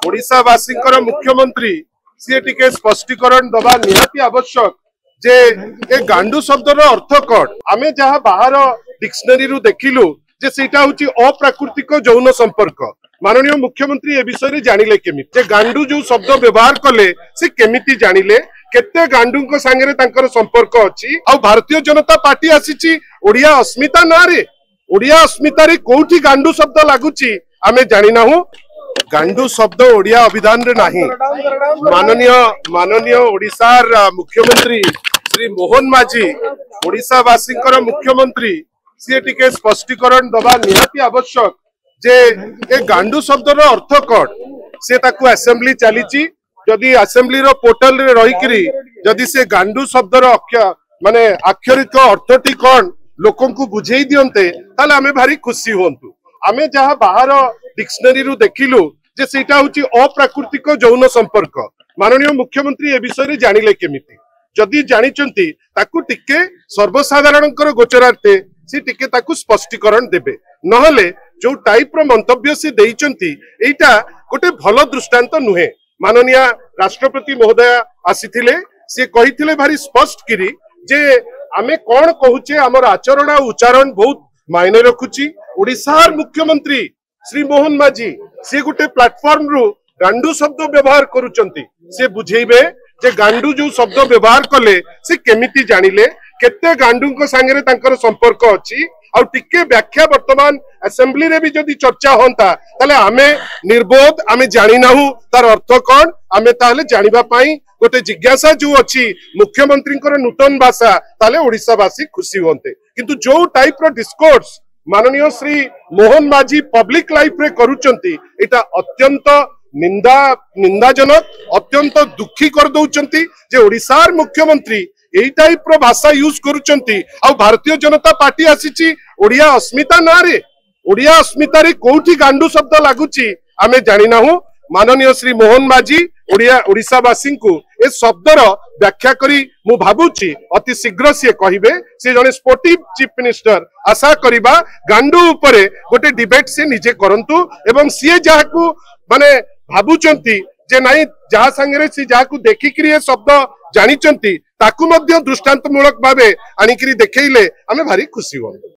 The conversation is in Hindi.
ओडिशावासींकर मुख्यमंत्री सी टिके स्पष्टीकरण दबा निहाती आवश्यक जे ए गांडू शब्दर अर्थ कौन आमे जहाँ बाहर डिक्शनरी रु देखिलु जे सेटा होची अप्राकृतिक यौन संपर्क। माननीय मुख्यमंत्री ए विषय जानिले केमिति जे गांडू जो शब्द व्यवहार कले से केमिति जानिले केते गांडू को संगे तांकर संपर्क अछि आ भारतीय जनता पार्टी आसीची ओडिया अस्मिता ना रे ओडिया अस्मिता रे कोठी गांडू शब्द लागुची आमे जानि नाहु। गांडू शब्द ओडिया अभिधान रे नाही। माननीय ओडिशार मुख्यमंत्री श्री मोहन माझी ओडिशावासींकर मुख्यमंत्री सी टिके स्पष्टीकरण दबा निहाती आवश्यक जे ए गांडू शब्दर अर्थ कौन से ताकू असेंबली चलीची जदि असेंबली रो पोर्टल रे रहिकरी जदि से गांडू शब्दर माने अक्षरिक अर्थटी कौन लोकन को बुझेई दियंते ताले आमे भारी खुशी होंतु। आमे जहाँ बाहर डिक्शनरी रु देखिलु जे सेटा होची अप्राकृतिक यौन संपर्क। माननीय मुख्यमंत्री ए विषय जानिले केमिति जदि जानिचंती ताकू टिके सर्वसाधारणकर गोचरार्थे से टिके ताकू स्पष्टीकरण देबे नहले जो टाइप रो मंतव्य से देइचंती एटा गोटे भलो दृष्टांत नुहे। माननीय राष्ट्रपति महोदय आसीथिले से कहिथिले भारी स्पष्ट करी जे आमे कोन कहूचे हमर आचरण उच्चारण बहुत मायने रखुची। ओडिशार मुख्यमंत्री श्री मोहन माझी से गोटे प्लेटफॉर्म रु गांडू शब्द व्यवहार करूचंती से बुझेइबे जे गांडू जो शब्द व्यवहार कले से केमिति जानिले केते गांडू को संगे तांकर संपर्क अछि आ टिके व्याख्या वर्तमान असेंबली रे भी जदि चर्चा होंता ताले आमे निर्बोध आमे जानि नाहु तार अर्थ कोन आमे ताले जानिबा पई गोटे जिज्ञासा जो अछि मुख्यमंत्री नूतन भाषा ताले ओडिशावासी खुशी होंते। किंतु जो टाइप रो डिस्कोर्स माननीय श्री मोहन माझी पब्लिक लाइफ रे करूचंती एटा अत्यंत निंदाजनक अत्यंत दुखी कर दउचंती जे ओडिशार मुख्यमंत्री एई टाइप रो भाषा यूज करूचंती आ भारतीय जनता पार्टी आसीची ओडिया अस्मिता ना रे ओडिया अस्मिता रे कोठी गांडू शब्द लागुची आमे जानि नाहु। माननीय श्री मोहन माझी ओडिशावासी को ए शब्दर व्याख्या करी मु भाबुची अति शीघ्र से कहिबे से जने स्पोर्टिव चीफ मिनिस्टर आशा करिबा गांडू उपरे गोटे डिबेट से निजे करंतु एवं सी जाहाकू माने भाबुचंती जे नाही जहा संगे सी जाहाकू देखिकरी ए शब्द जानिचंती ताकू मध्य दृष्टांतमूलक भावे आनिकरी देखैले आमे भारी खुशी हो।